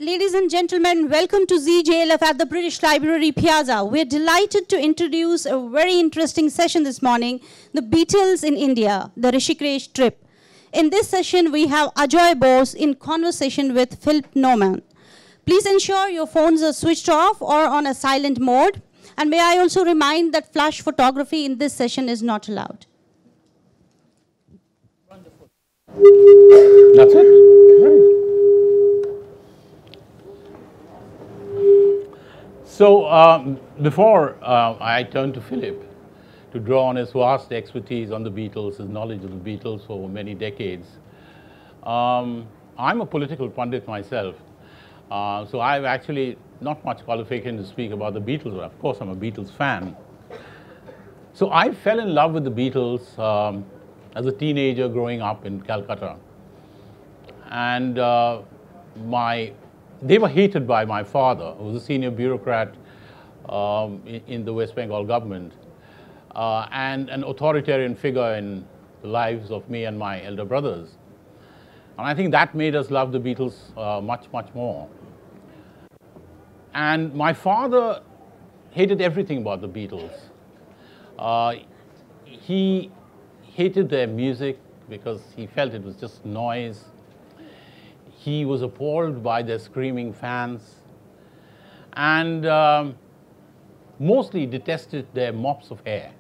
Ladies and gentlemen, welcome to ZJLF at the British Library Piazza. We're delighted to introduce a very interesting session this morning, the Beatles in India, the Rishikesh trip. In this session, we have Ajoy Bose in conversation with Philip Norman. Please ensure your phones are switched off or on a silent mode. And may I also remind that flash photography in this session is not allowed. Wonderful. That's it? Great. So before I turn to Philip to draw on his vast expertise on the Beatles, his knowledge of the Beatles for many decades, I'm a political pundit myself. So I've actually not much qualification to speak about the Beatles, but of course I'm a Beatles fan. So I fell in love with the Beatles as a teenager growing up in Calcutta. And they were hated by my father, who was a senior bureaucrat in the West Bengal government, and an authoritarian figure in the lives of me and my elder brothers. And I think that made us love the Beatles much, much more. And my father hated everything about the Beatles. He hated their music because he felt it was just noise. He was appalled by their screaming fans, and mostly detested their mops of hair.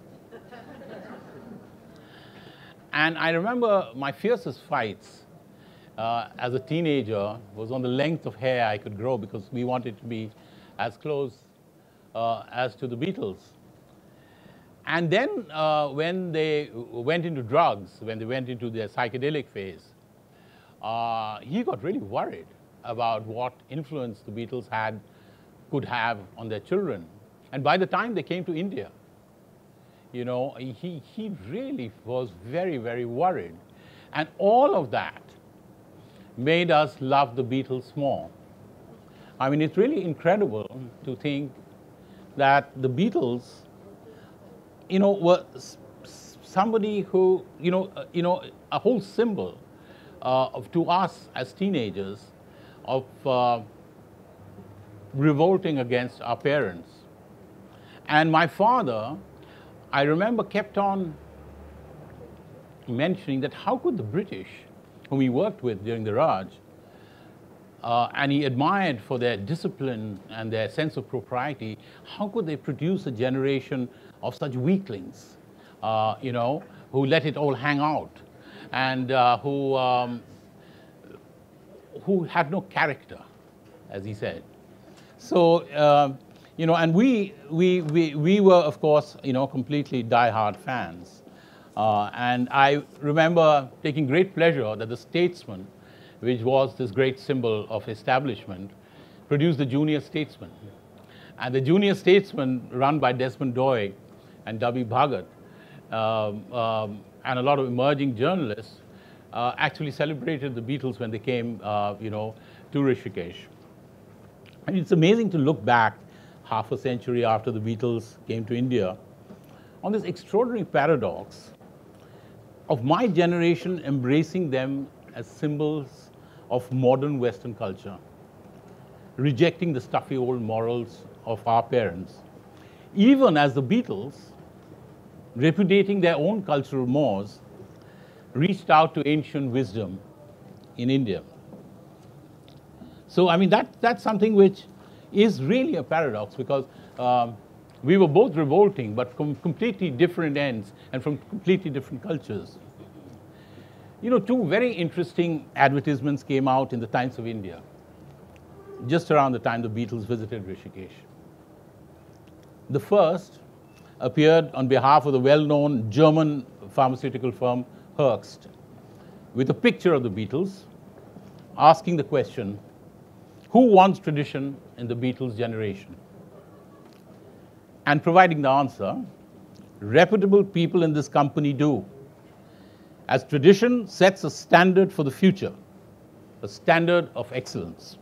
And I remember my fiercest fights as a teenager was on the length of hair I could grow, because we wanted to be as close as to the Beatles. And then when they went into drugs, when they went into their psychedelic phase, he got really worried about what influence the Beatles could have on their children. And by the time they came to India, you know, he really was very, very worried. And all of that made us love the Beatles more. I mean, it's really incredible to think that the Beatles, you know, were somebody who, a whole symbol to us as teenagers of revolting against our parents. And my father, I remember, kept on mentioning that how could the British, whom he worked with during the Raj, and he admired for their discipline and their sense of propriety, how could they produce a generation of such weaklings, who let it all hang out, and who had no character, as he said. So, and we were, of course, completely die-hard fans. And I remember taking great pleasure that the Statesman, which was this great symbol of establishment, produced the Junior Statesman. And the Junior Statesman, run by Desmond Doig and W. Bhagat, and a lot of emerging journalists, actually celebrated the Beatles when they came, to Rishikesh. And it's amazing to look back half a century after the Beatles came to India on this extraordinary paradox of my generation embracing them as symbols of modern Western culture, rejecting the stuffy old morals of our parents, even as the Beatles, repudiating their own cultural mores, reached out to ancient wisdom in India. So, I mean, that's something which is really a paradox, because we were both revolting, but from completely different ends and from completely different cultures. Two very interesting advertisements came out in the Times of India, just around the time the Beatles visited Rishikesh. The first appeared on behalf of the well-known German pharmaceutical firm Hearst, with a picture of the Beatles, asking the question, who wants tradition in the Beatles generation? And providing the answer, reputable people in this company do, as tradition sets a standard for the future, a standard of excellence.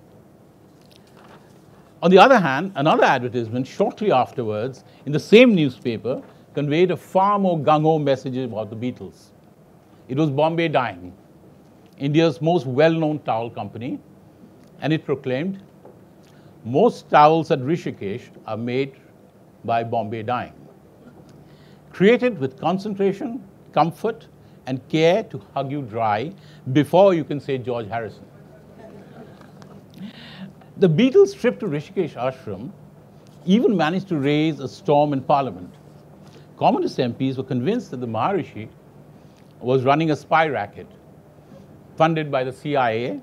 On the other hand, another advertisement shortly afterwards in the same newspaper conveyed a far more gung-ho message about the Beatles. It was Bombay Dyeing, India's most well-known towel company, And it proclaimed, most towels at Rishikesh are made by Bombay dyeing, created with concentration, comfort, and care to hug you dry before you can say George Harrison. The Beatles' trip to Rishikesh ashram even managed to raise a storm in Parliament. Communist MPs were convinced that the Maharishi was running a spy racket funded by the CIA,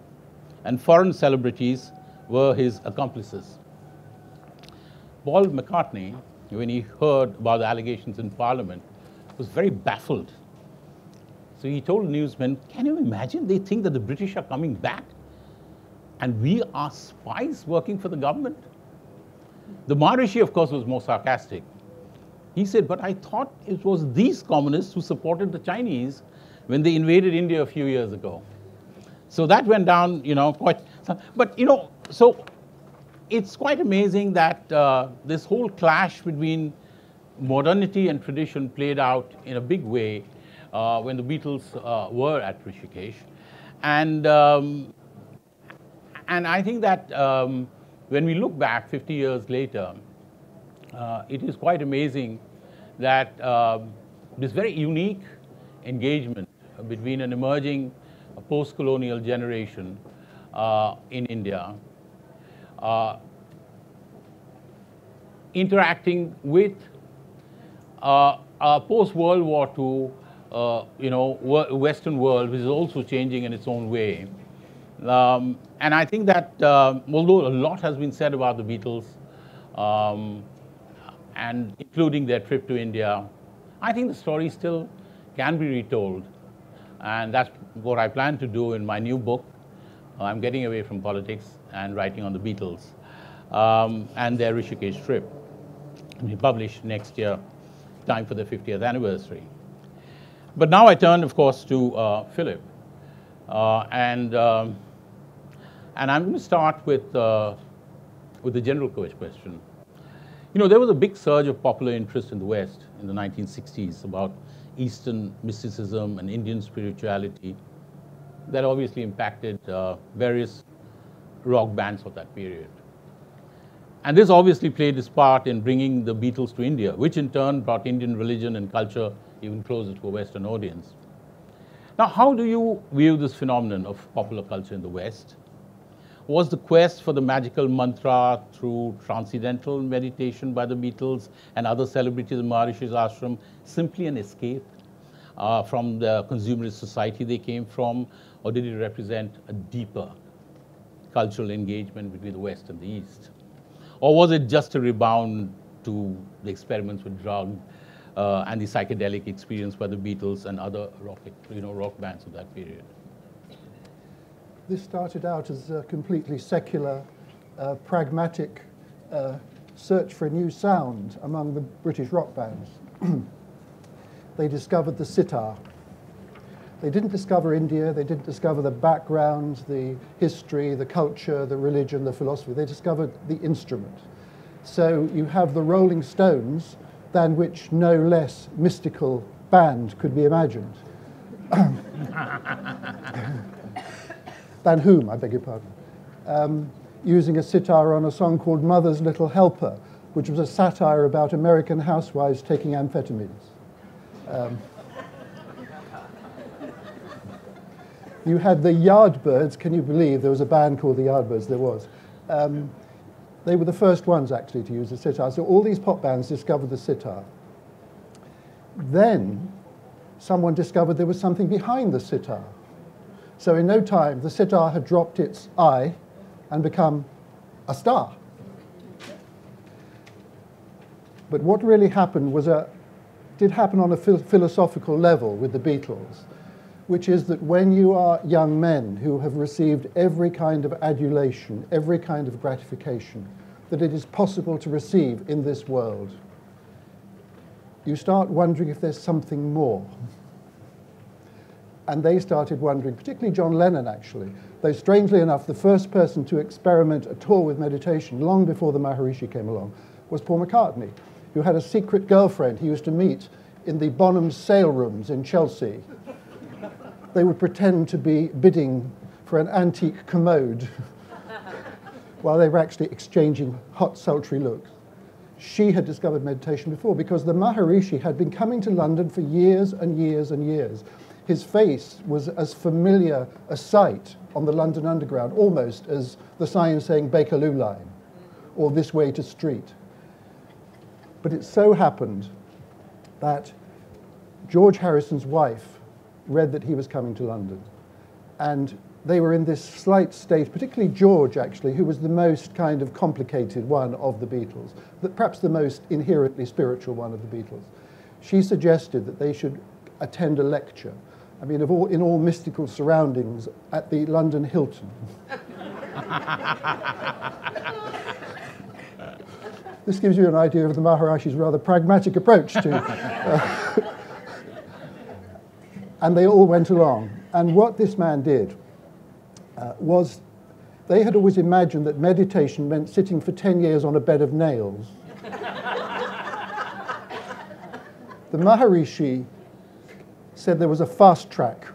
and foreign celebrities were his accomplices. Paul McCartney, when he heard about the allegations in Parliament, was very baffled. So he told newsmen, can you imagine? They think that the British are coming back and we are spies working for the government? The Marishi, of course, was more sarcastic. He said, but I thought it was these communists who supported the Chinese when they invaded India a few years ago. So that went down, quite. But, so it's quite amazing that this whole clash between modernity and tradition played out in a big way when the Beatles were at Rishikesh. And I think that when we look back 50 years later, it is quite amazing that this very unique engagement between an emerging post-colonial generation in India interacting with a post-World War II Western world, which is also changing in its own way. And I think that although a lot has been said about the Beatles, and including their trip to India, I think the story still can be retold. And that's what I plan to do in my new book. I'm getting away from politics and writing on the Beatles and their Rishikesh trip. It'll be published next year, time for the 50th anniversary. But now I turn, of course, to Philip. And I'm going to start with the general question. There was a big surge of popular interest in the West in the 1960s about Eastern mysticism and Indian spirituality that obviously impacted various rock bands of that period. And this obviously played its part in bringing the Beatles to India, which in turn brought Indian religion and culture even closer to a Western audience. Now, how do you view this phenomenon of popular culture in the West? Was the quest for the magical mantra through transcendental meditation by the Beatles and other celebrities in Maharishi's ashram simply an escape from the consumerist society they came from, or did it represent a deeper cultural engagement between the West and the East? Or was it just a rebound to the experiments with drugs and the psychedelic experience by the Beatles and other rock bands of that period? This started out as a completely secular, pragmatic search for a new sound among the British rock bands. They discovered the sitar. They didn't discover India, they didn't discover the background, the history, the culture, the religion, the philosophy. They discovered the instrument. So you have the Rolling Stones, than which no less mystical band could be imagined. Than whom, I beg your pardon. Using a sitar on a song called Mother's Little Helper, which was a satire about American housewives taking amphetamines. You had the Yardbirds. Can you believe there was a band called the Yardbirds? There was. They were the first ones, actually, to use the sitar. So all these pop bands discovered the sitar. Then someone discovered there was something behind the sitar. So in no time, the sitar had dropped its eye and become a star. But what really happened did happen on a philosophical level with the Beatles, which is that when you are young men who have received every kind of adulation, every kind of gratification that it is possible to receive in this world, you start wondering if there's something more. And they started wondering, particularly John Lennon, actually, though strangely enough, the first person to experiment at all with meditation, long before the Maharishi came along, was Paul McCartney, who had a secret girlfriend he used to meet in the Bonham's sale rooms in Chelsea. They would pretend to be bidding for an antique commode while they were actually exchanging hot, sultry looks. She had discovered meditation before because the Maharishi had been coming to London for years and years and years. His face was as familiar a sight on the London Underground almost as the sign saying Bakerloo Line or this way to street. But it so happened that George Harrison's wife read that he was coming to London, and they were in this slight state, particularly George actually, who was the most kind of complicated one of the Beatles, perhaps the most inherently spiritual one of the Beatles. She suggested that they should attend a lecture, I mean, in all mystical surroundings at the London Hilton. This gives you an idea of the Maharishi's rather pragmatic approach to and they all went along. And what this man did was, they had always imagined that meditation meant sitting for 10 years on a bed of nails. The Maharishi said there was a fast track.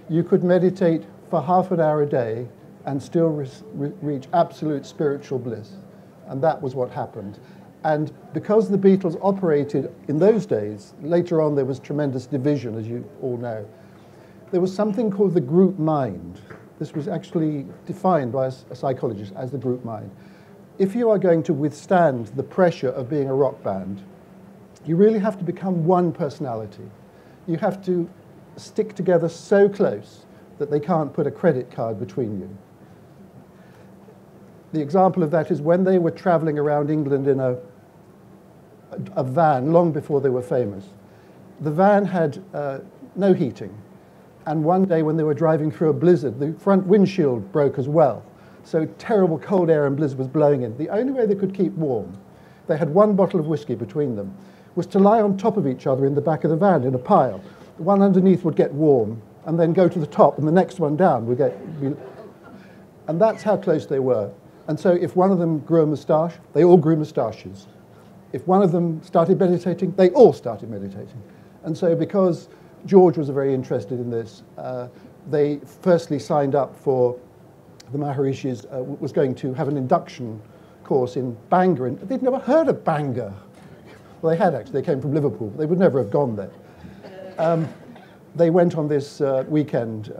You could meditate for half an hour a day and still reach absolute spiritual bliss. And that was what happened. And because the Beatles operated in those days, later on there was tremendous division, as you all know, there was something called the group mind. This was actually defined by a psychologist as the group mind. If you are going to withstand the pressure of being a rock band, you really have to become one personality. You have to stick together so close that they can't put a credit card between you. The example of that is when they were traveling around England in a van long before they were famous. The van had no heating, and one day when they were driving through a blizzard, the front windshield broke as well. So terrible cold air and blizzard was blowing in. The only way they could keep warm, they had one bottle of whiskey between them, was to lie on top of each other in the back of the van in a pile. The one underneath would get warm and then go to the top, and the next one down would get... And that's how close they were. And so if one of them grew a moustache, they all grew moustaches. If one of them started meditating, they all started meditating. And so because George was very interested in this, they firstly signed up for the Maharishis, was going to have an induction course in Bangor. And they'd never heard of Bangor. Well, they had actually. They came from Liverpool. But they would never have gone there. They went on this weekend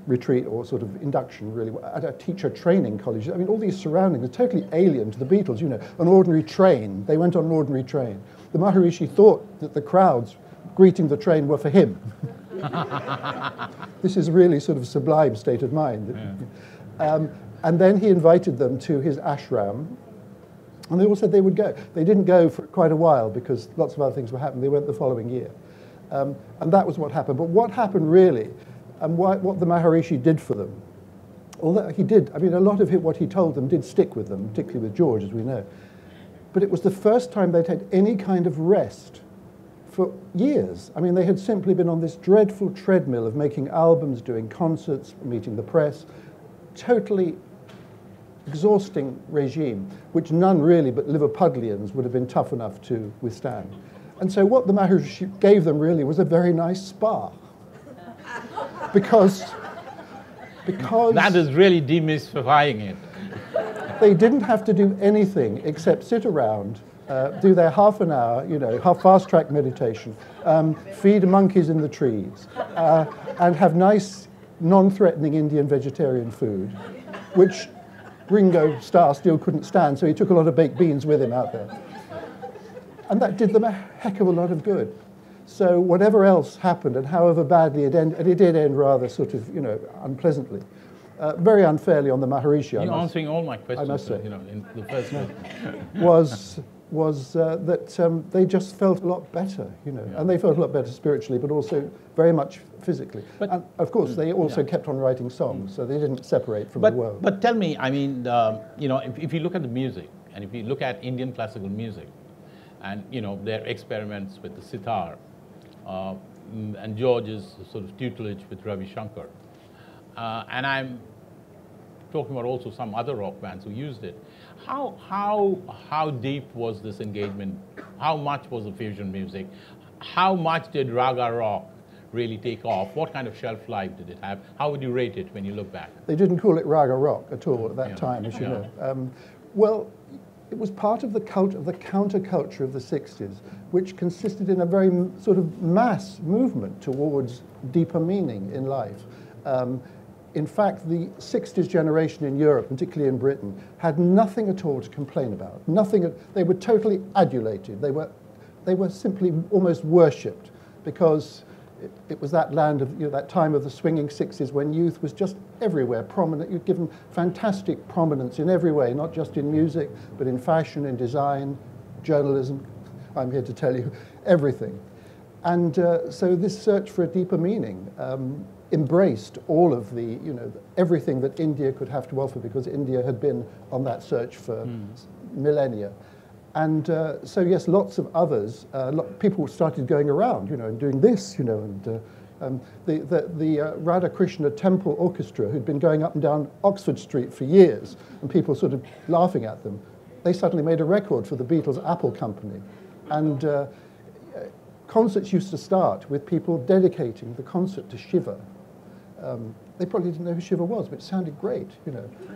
retreat or sort of induction, really, at a teacher training college. I mean, all these surroundings are totally alien to the Beatles, you know, an ordinary train. They went on an ordinary train. The Maharishi thought that the crowds greeting the train were for him. This is really sort of sublime state of mind. Yeah. And then he invited them to his ashram, and they all said they would go. They didn't go for quite a while because lots of other things were happening. They went the following year. And that was what happened. But what happened really, and what the Maharishi did for them, although he did, I mean, a lot of what he told them did stick with them, particularly with George, as we know. But it was the first time they'd had any kind of rest for years. I mean, they had simply been on this dreadful treadmill of making albums, doing concerts, meeting the press, totally exhausting regime, which none really but Liverpudlians would have been tough enough to withstand. And so what the Maharishi gave them really was a very nice spa. Because that is really demystifying it. They didn't have to do anything except sit around, do their half an hour, you know, fast-track meditation, feed monkeys in the trees, and have nice, non-threatening Indian vegetarian food, which Ringo Starr still couldn't stand, so he took a lot of baked beans with him out there. And that did them a heck of a lot of good. So whatever else happened, and however badly it ended, and it did end rather sort of, you know, unpleasantly, very unfairly on the Maharishi. You're answering all my questions, I must say. You know, in the first one. was that they just felt a lot better, you know, and they felt a lot better spiritually, but also very much physically. But, and of course, they also kept on writing songs, so they didn't separate from the world. But tell me, I mean, you know, if you look at the music, and if you look at Indian classical music, and, you know, their experiments with the sitar, and George's sort of tutelage with Ravi Shankar. And I'm talking about also some other rock bands who used it. How deep was this engagement? How much was the fusion music? How much did raga rock really take off? What kind of shelf life did it have? How would you rate it when you look back? They didn't call it raga rock at all at that time, as you know. Well, it was part of the counterculture of the 60s, which consisted in a very sort of mass movement towards deeper meaning in life. In fact, the 60s generation in Europe, particularly in Britain, had nothing at all to complain about. Nothing. They were totally adulated. They were simply almost worshipped, because it was that land of, that time of the swinging 60s when youth was just everywhere, prominent. You'd given fantastic prominence in every way, not just in music, but in fashion, in design, journalism. I'm here to tell you everything. And so this search for a deeper meaning embraced all of the, everything that India could have to offer, because India had been on that search for millennia. And so, yes, lots of others, people started going around, and doing this, and the Radha Krishna Temple Orchestra, who'd been going up and down Oxford Street for years, and people sort of laughing at them, they suddenly made a record for the Beatles Apple Company. And concerts used to start with people dedicating the concert to Shiva. They probably didn't know who Shiva was, but it sounded great,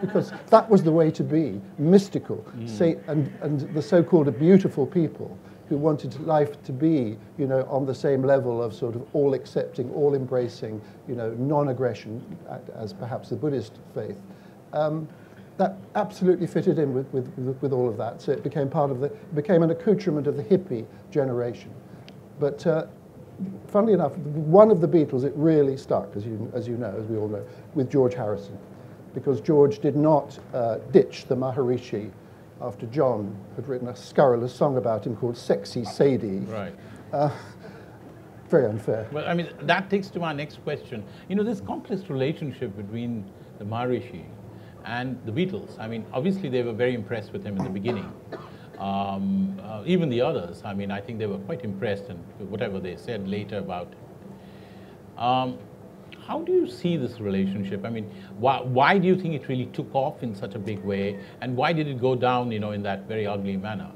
because that was the way to be, mystical, and the so-called beautiful people who wanted life to be, on the same level of sort of all-accepting, all-embracing, non-aggression, as perhaps the Buddhist faith. That absolutely fitted in with all of that. So it became became an accoutrement of the hippie generation. But funnily enough, one of the Beatles, it really stuck, as you know, as we all know, with George Harrison, because George did not ditch the Maharishi after John had written a scurrilous song about him called Sexy Sadie. Right. Very unfair. Well, I mean, that takes to my next question. This complex relationship between the Maharishi and the Beatles. I mean, obviously they were very impressed with him in the beginning. Even the others, I mean, I think they were quite impressed, and whatever they said later about it. How do you see this relationship? I mean, why do you think it really took off in such a big way, and why did it go down, in that very ugly manner?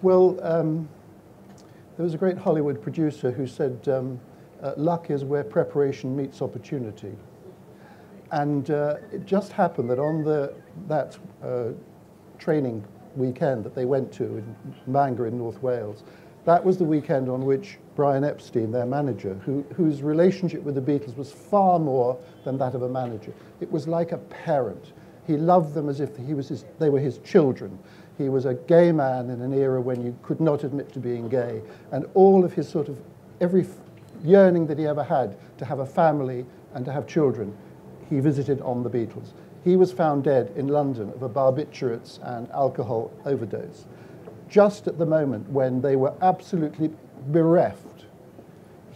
Well, there was a great Hollywood producer who said, luck is where preparation meets opportunity. And it just happened that on that training weekend that they went to in Bangor in North Wales, that was the weekend on which Brian Epstein, their manager, whose relationship with the Beatles was far more than that of a manager. It was like a parent. He loved them as if they were his children. He was a gay man in an era when you could not admit to being gay, and all of his every yearning that he ever had to have a family and to have children, he visited on the Beatles. He was found dead in London of a barbiturates and alcohol overdose, just at the moment when they were absolutely bereft.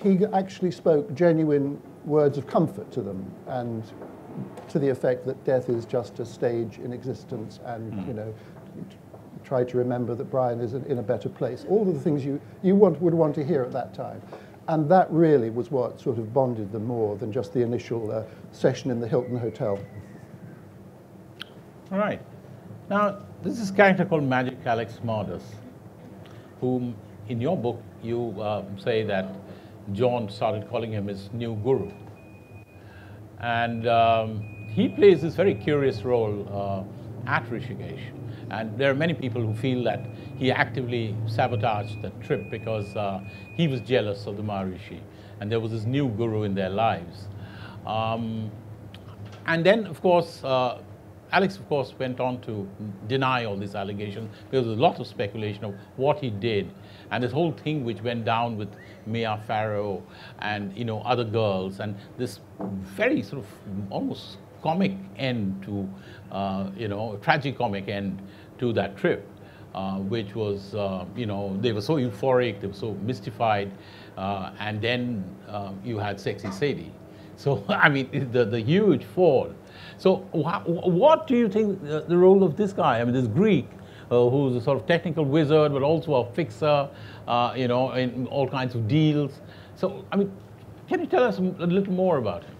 He actually spoke genuine words of comfort to them, and to the effect that death is just a stage in existence, and try to remember that Brian is in a better place. All of the things you would want to hear at that time. And that really was what sort of bonded them more than just the initial session in the Hilton Hotel. All right. Now, this is a character called Magic Alex Modus, whom in your book you say that John started calling him his new guru. And he plays this very curious role at Rishikesh. And there are many people who feel that he actively sabotaged the trip because he was jealous of the Marishi, and there was this new guru in their lives. And then, of course, Alex, of course, went on to deny all these allegations because there was a lot of speculation of what he did, and this whole thing which went down with Mia Farrow and other girls, and this very sort of almost comic end to tragicomic end to that trip, which was they were so euphoric, they were so mystified, and then you had Sexy Sadie. So I mean the huge fall. So what do you think the role of this guy? I mean, this Greek who's a sort of technical wizard, but also a fixer, in all kinds of deals. So I mean, can you tell us a little more about him?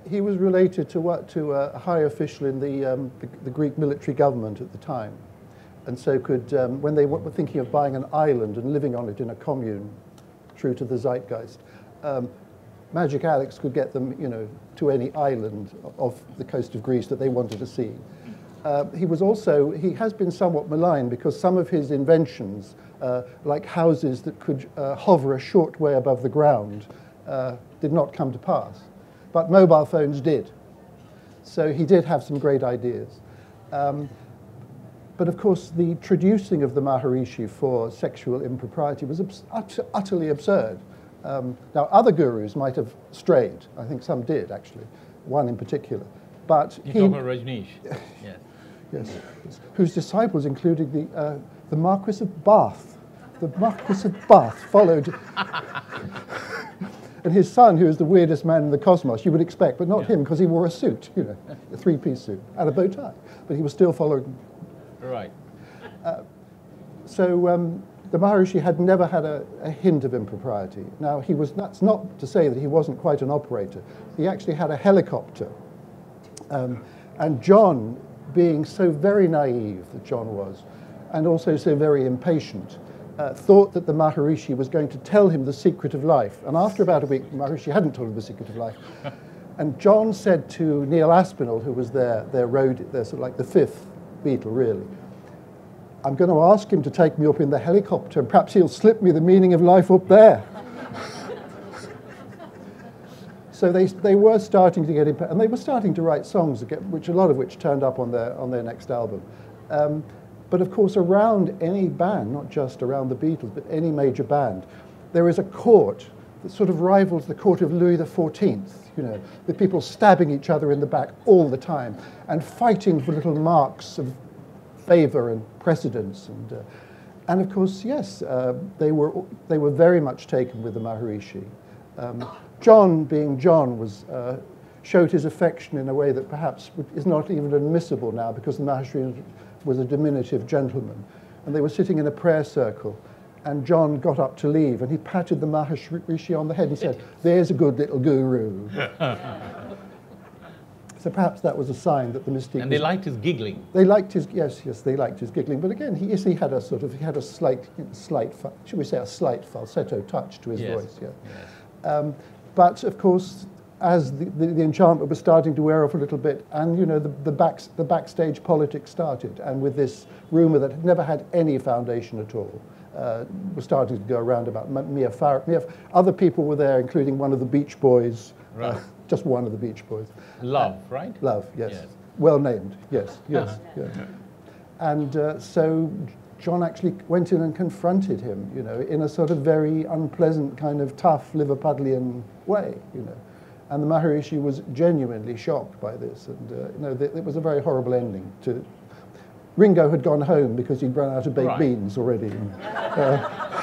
He was related to a high official in the Greek military government at the time, and so could, when they were thinking of buying an island and living on it in a commune, true to the zeitgeist, Magic Alex could get them, to any island off the coast of Greece that they wanted to see. He has been somewhat maligned because some of his inventions, like houses that could hover a short way above the ground, did not come to pass. But mobile phones did. So he did have some great ideas. But of course, the traducing of the Maharishi for sexual impropriety was utterly absurd. Now, other gurus might have strayed. I think some did, actually, one in particular. But you talk about Rajneesh. Yes. Yes, whose disciples included the Marquis of Bath. The Marquis of Bath followed, and his son, who is the weirdest man in the cosmos, you would expect, but not him, because he wore a suit, a three-piece suit, and a bow tie. But he was still following. Right. So the Maharishi had never had a hint of impropriety. Now, that's not to say that he wasn't quite an operator. He actually had a helicopter. And John, being so very naive that John was, and also so very impatient, thought that the Maharishi was going to tell him the secret of life. And after about a week, Maharishi hadn't told him the secret of life. And John said to Neil Aspinall, who was their sort of like the fifth Beatle, really, I'm going to ask him to take me up in the helicopter, and perhaps he'll slip me the meaning of life up there. So they were starting to get and they were starting to write songs, which a lot of which turned up on their next album. But of course, around any band, not just around the Beatles, but any major band, there is a court that sort of rivals the court of Louis XIV, with people stabbing each other in the back all the time and fighting for little marks of favor and precedence. And of course, yes, they were very much taken with the Maharishi. John, being John, showed his affection in a way that perhaps is not even admissible now, because the Maharishi was a diminutive gentleman. And they were sitting in a prayer circle, and John got up to leave, and he patted the Maharishi on the head and said, "There's a good little guru." So perhaps that was a sign that the mystique. And they liked his giggling. They liked his they liked his giggling. But again, he had a slight, should we say, a slight falsetto touch to his voice. Yeah. Yes. But of course, as the enchantment was starting to wear off a little bit, and the backstage politics started, and with this rumor that had never had any foundation at all, was starting to go around about Mia Farrow. Other people were there, including one of the Beach Boys. Right. Just one of the Beach Boys. Love, right? Love, yes. Well named, yes. Yeah. And so John actually went in and confronted him, in a sort of very unpleasant kind of tough Liverpudlian way, And the Maharishi was genuinely shocked by this, and it was a very horrible ending. Ringo had gone home because he'd run out of baked beans already.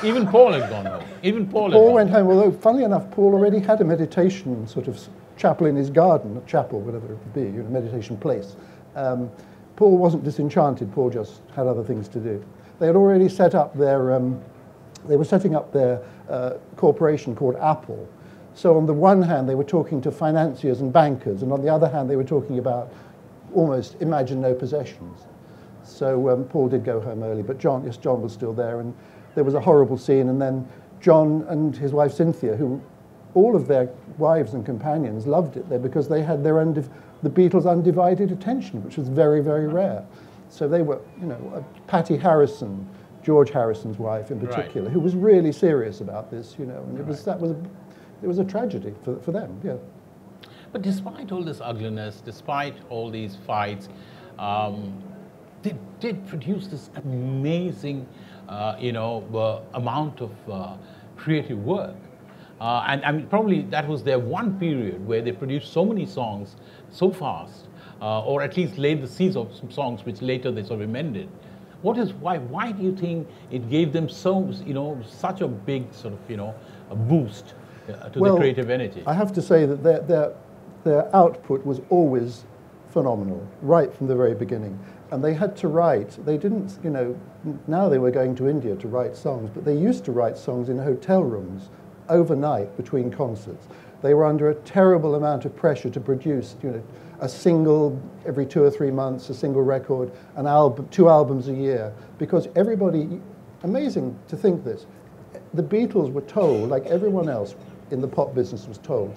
Even Paul had gone home. Paul went home, although, funnily enough, Paul already had a meditation sort of chapel in his garden, a chapel, whatever it would be, meditation place. Paul wasn't disenchanted, Paul just had other things to do. They had already set up they were setting up their corporation called Apple. So on the one hand, they were talking to financiers and bankers, and on the other hand, they were talking about almost imagine no possessions. So Paul did go home early, but John was still there, and there was a horrible scene, and then John and his wife Cynthia, who all of their wives and companions loved it there because they had the Beatles' undivided attention, which was very, very rare. So they were, Patty Harrison, George Harrison's wife in particular, who was really serious about this, and it was a tragedy for them, yeah. But despite all this ugliness, despite all these fights, they did produce this amazing, amount of creative work. And I mean, probably that was their one period where they produced so many songs so fast, or at least laid the seeds of some songs which later they sort of amended. Why do you think it gave them such a big sort of, a boost to the creative energy? I have to say that their output was always phenomenal, right from the very beginning. And they had to write, they didn't, now they were going to India to write songs, but they used to write songs in hotel rooms overnight between concerts. They were under a terrible amount of pressure to produce, a single every 2 or 3 months, a single record, an album, 2 albums a year, because everybody, amazing to think this, the Beatles were told, like everyone else, in the pop business was told,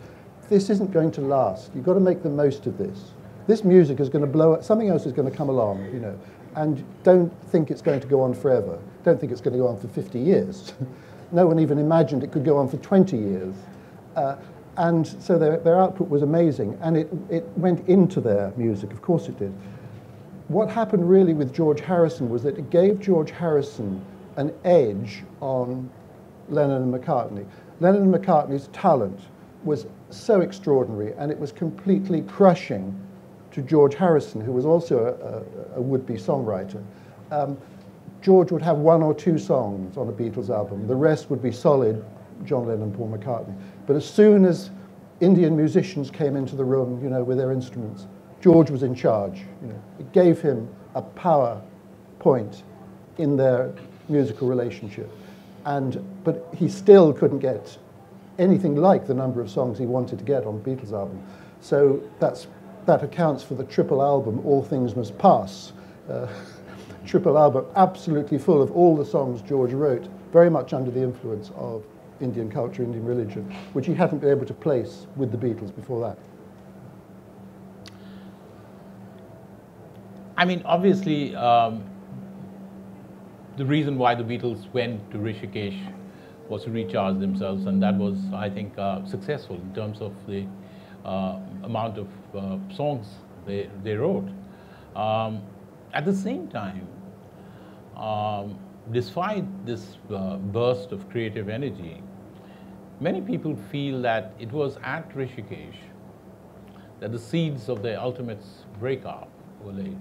this isn't going to last. You've got to make the most of this. This music is going to blow up. Something else is going to come along, you know, and don't think it's going to go on forever. Don't think it's going to go on for 50 years. No one even imagined it could go on for 20 years. And so their output was amazing, and it went into their music. Of course it did. What happened really with George Harrison was that it gave George Harrison an edge on Lennon and McCartney. Lennon and McCartney's talent was so extraordinary, and it was completely crushing to George Harrison, who was also a would-be songwriter. George would have 1 or 2 songs on a Beatles album. The rest would be solid John Lennon, Paul McCartney. But as soon as Indian musicians came into the room, you know, with their instruments, George was in charge. You know, it gave him a power point in their musical relationship. But he still couldn't get anything like the number of songs he wanted to get on the Beatles album. So that accounts for the triple album, All Things Must Pass. Triple album, absolutely full of all the songs George wrote, very much under the influence of Indian culture, Indian religion, which he hadn't been able to place with the Beatles before that. I mean, obviously, the reason why the Beatles went to Rishikesh was to recharge themselves, and that was, I think, successful in terms of the amount of songs they wrote. At the same time, despite this burst of creative energy, many people feel that it was at Rishikesh that the seeds of their ultimate breakup were laid.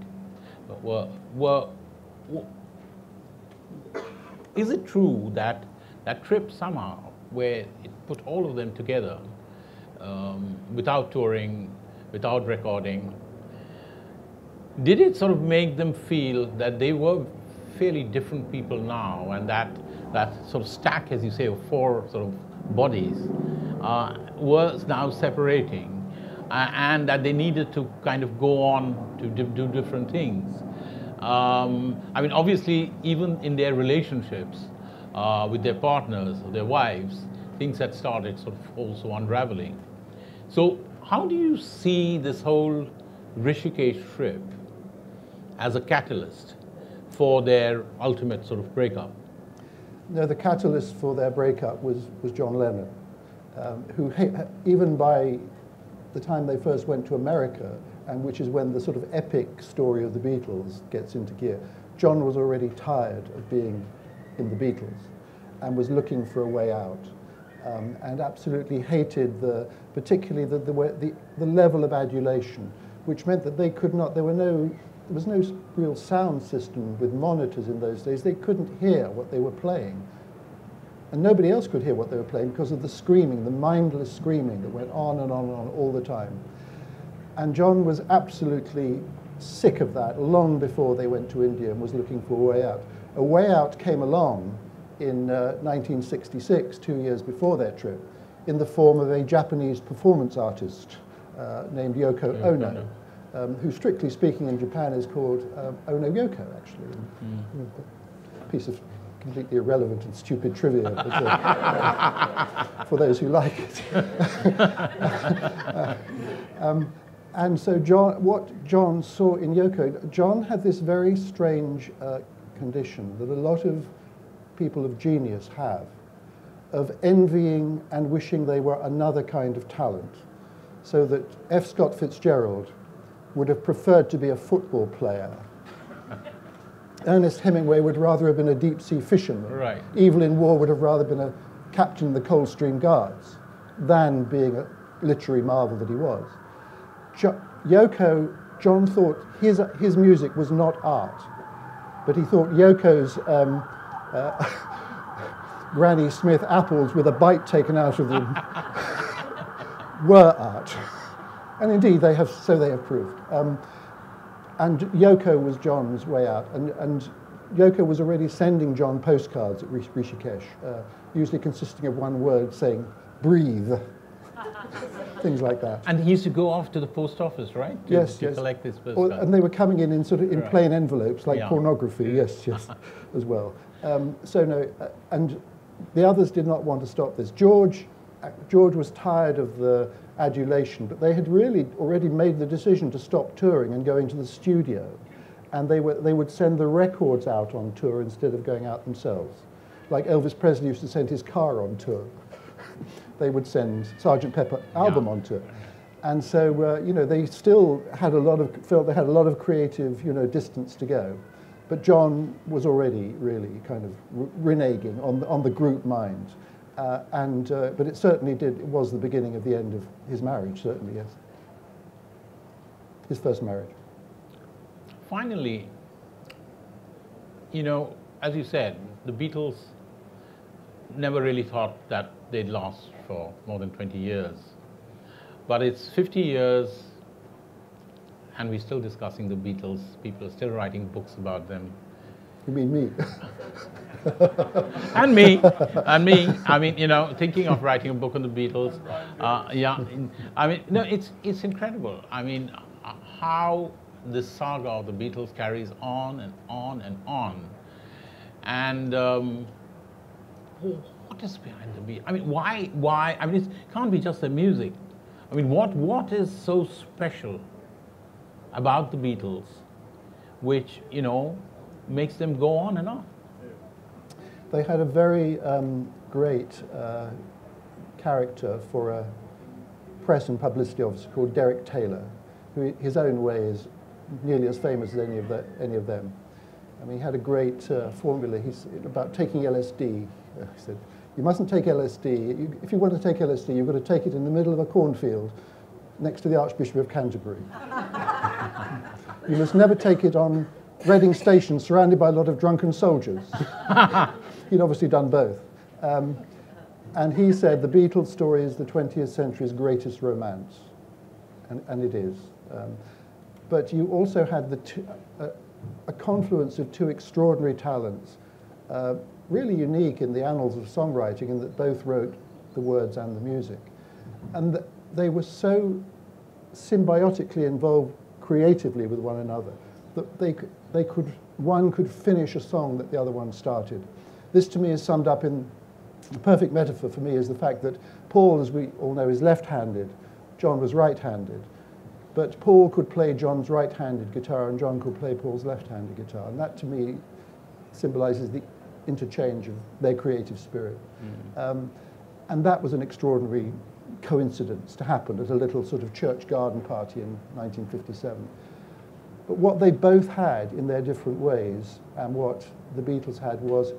Is it true that that trip somehow, where it put all of them together, without touring, without recording, did it sort of make them feel that they were fairly different people now, and that sort of stack, as you say, of 4 sort of bodies was now separating, and that they needed to kind of go on to do different things? I mean, obviously, even in their relationships with their partners or their wives, things had started sort of also unraveling. So how do you see this whole Rishikesh trip as a catalyst for their ultimate sort of breakup? No, the catalyst for their breakup was John Lennon, who even by the time they first went to America, and which is when the sort of epic story of the Beatles gets into gear, John was already tired of being in the Beatles and was looking for a way out, and absolutely hated particularly the level of adulation, which meant that they could not, there was no real sound system with monitors in those days. They couldn't hear what they were playing. And nobody else could hear what they were playing because of the screaming, the mindless screaming that went on and on and on all the time. And John was absolutely sick of that long before they went to India and was looking for a way out. A way out came along in 1966, 2 years before their trip, in the form of a Japanese performance artist named Yoko Ono, who, strictly speaking, in Japan is called Ono Yoko, actually. A piece of completely irrelevant and stupid trivia for those who like it. And so what John saw in Yoko, John had this very strange condition that a lot of people of genius have, of envying and wishing they were another kind of talent. So that F. Scott Fitzgerald would have preferred to be a football player. Ernest Hemingway would rather have been a deep-sea fisherman. Right. Evelyn Waugh would have rather been a captain in the Coldstream Guards than being a literary marvel that he was. John thought his music was not art, but he thought Yoko's Granny Smith apples with a bite taken out of them were art. And indeed, they have proved. And Yoko was John's way out. And Yoko was already sending John postcards at Rishikesh, usually consisting of one word saying, breathe. Things like that. And he used to go off to the post office, right? Yes. To collect his postcards. And they were coming in sort of in plain envelopes, like pornography, yes, as well. And the others did not want to stop this. George George was tired of the adulation, but they had really already made the decision to stop touring and go into the studio. And they would send the records out on tour instead of going out themselves. Like Elvis Presley used to send his car on tour. They would send Sgt. Pepper album on tour. And so, you know, they still had felt they had a lot of creative, you know, distance to go. But John was already really kind of reneging on the group mind. But it certainly it was the beginning of the end of his marriage, certainly, yes. His first marriage. Finally, you know, as you said, the Beatles never really thought that they'd last for more than 20 years. But it's 50 years, and we're still discussing the Beatles. People are still writing books about them. You mean me? And me. I mean, you know, thinking of writing a book on the Beatles. Yeah, I mean, no, it's incredible. I mean, how the saga of the Beatles carries on and on and on. And what is behind the Beatles? I mean, why? I mean, it can't be just the music. I mean, what is so special about the Beatles, which, you know, makes them go on and on? They had a very great character for a press and publicity officer called Derek Taylor, who, his own way, is nearly as famous as any of them. I mean, he had a great formula. He's about taking LSD. He said, "You mustn't take LSD. If you want to take LSD, you've got to take it in the middle of a cornfield next to the Archbishop of Canterbury. You must never take it on Reading Station surrounded by a lot of drunken soldiers." He'd obviously done both. And he said the Beatles story is the 20th century's greatest romance. And it is. But you also had a confluence of two extraordinary talents, really unique in the annals of songwriting, in that both wrote the words and the music. And they were so symbiotically involved creatively with one another that one could finish a song that the other one started. This to me is summed up in the perfect metaphor for me is the fact that Paul, as we all know, is left-handed. John was right-handed. But Paul could play John's right-handed guitar and John could play Paul's left-handed guitar. And that to me symbolizes the interchange of their creative spirit. And that was an extraordinary coincidence to happen at a little sort of church garden party in 1957. But what they both had in their different ways, and what the Beatles had, was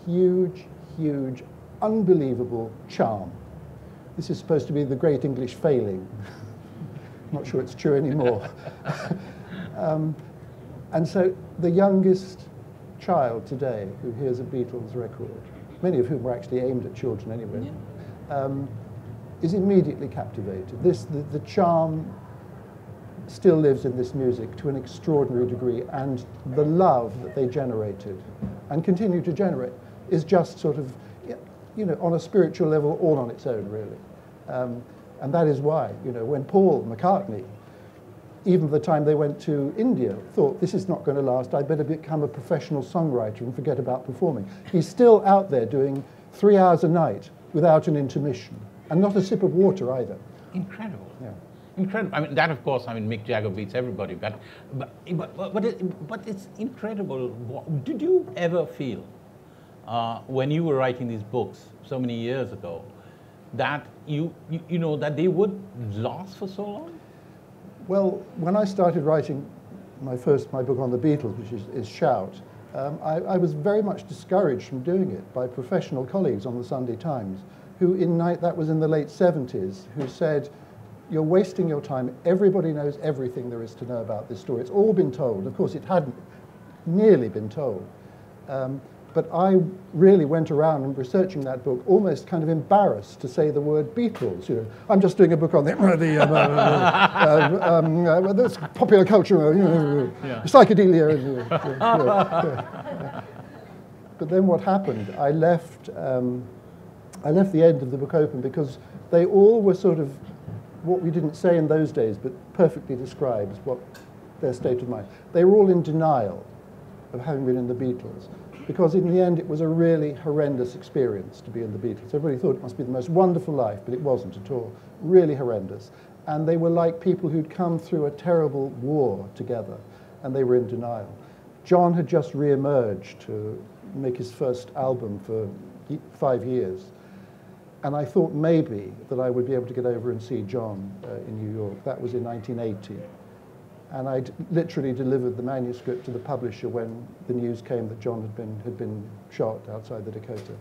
huge, huge, unbelievable charm. This is supposed to be the great English failing. Not sure it's true anymore. And so the youngest child today who hears a Beatles record, many of whom were actually aimed at children anyway, is immediately captivated. The charm still lives in this music to an extraordinary degree, and the love that they generated and continue to generate is just sort of, you know, on a spiritual level, all on its own, really. And that is why, you know, when Paul McCartney, even the time they went to India, thought, this is not going to last, I'd better become a professional songwriter and forget about performing. He's still out there doing 3 hours a night without an intermission, and not a sip of water either. Incredible. Yeah. Incredible. I mean, that, of course, I mean, Mick Jagger beats everybody, but it's incredible. Did you ever feel, when you were writing these books so many years ago, that you know, that they would last for so long? Well, when I started writing my book on the Beatles, which is Shout, I was very much discouraged from doing it by professional colleagues on the Sunday Times, who that was in the late 70s, who said, you're wasting your time. Everybody knows everything there is to know about this story. It's all been told. Of course, it hadn't nearly been told. But I really went around and researching that book, almost kind of embarrassed to say the word Beatles. You know, I'm just doing a book on this popular culture, psychedelia. But then what happened? I left the end of the book open because they all were sort of what we didn't say in those days, but perfectly describes what their state of mind. They were all in denial of having been in the Beatles. because in the end it was a really horrendous experience to be in the Beatles. Everybody thought it must be the most wonderful life, but it wasn't at all. Really horrendous. And they were like people who'd come through a terrible war together, and they were in denial. John had just re-emerged to make his first album for 5 years, and I thought maybe that I would be able to get over and see John in New York. That was in 1980. And I literally delivered the manuscript to the publisher when the news came that John had been shot outside the Dakota.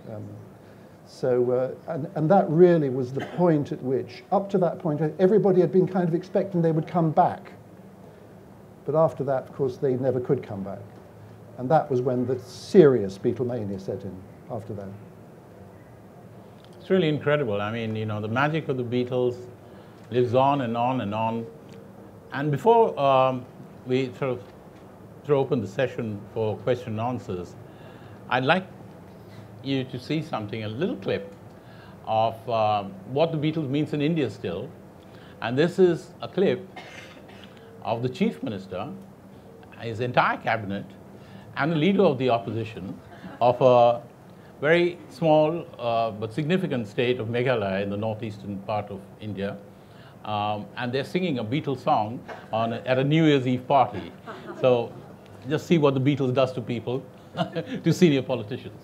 And that really was the point at which, up to that point, everybody had been kind of expecting they would come back. But after that, of course, they never could come back. And that was when the serious Beatlemania set in after that. It's really incredible. I mean, you know, the magic of the Beatles lives on and on and on. And before we sort of throw open the session for question and answers, I'd like you to see something, a little clip of what the Beatles means in India still. And this is a clip of the Chief Minister, his entire cabinet, and the leader of the opposition of a very small but significant state of Meghalaya in the northeastern part of India. And they're singing a Beatles song at a New Year's Eve party. So just see what the Beatles does to people, to senior politicians.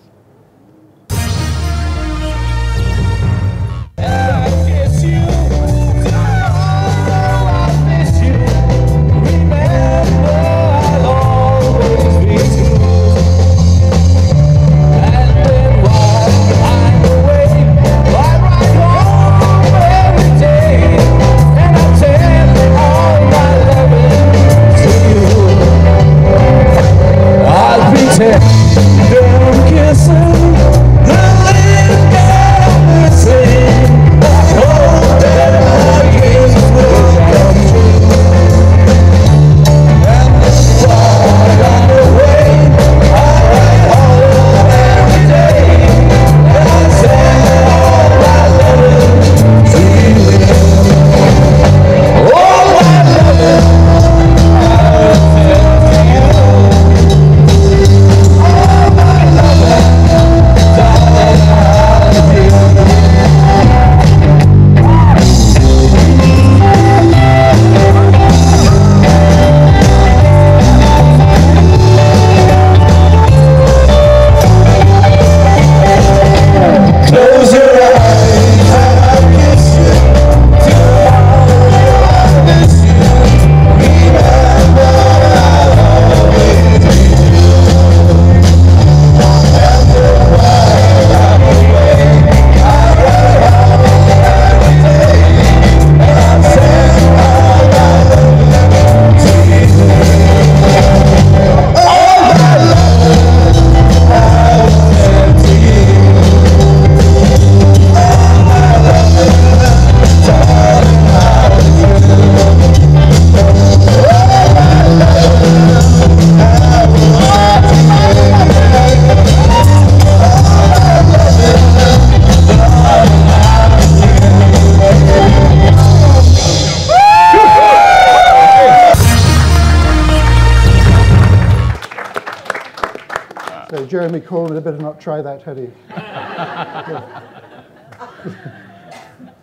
Jeremy Corbyn had better not try that, had he?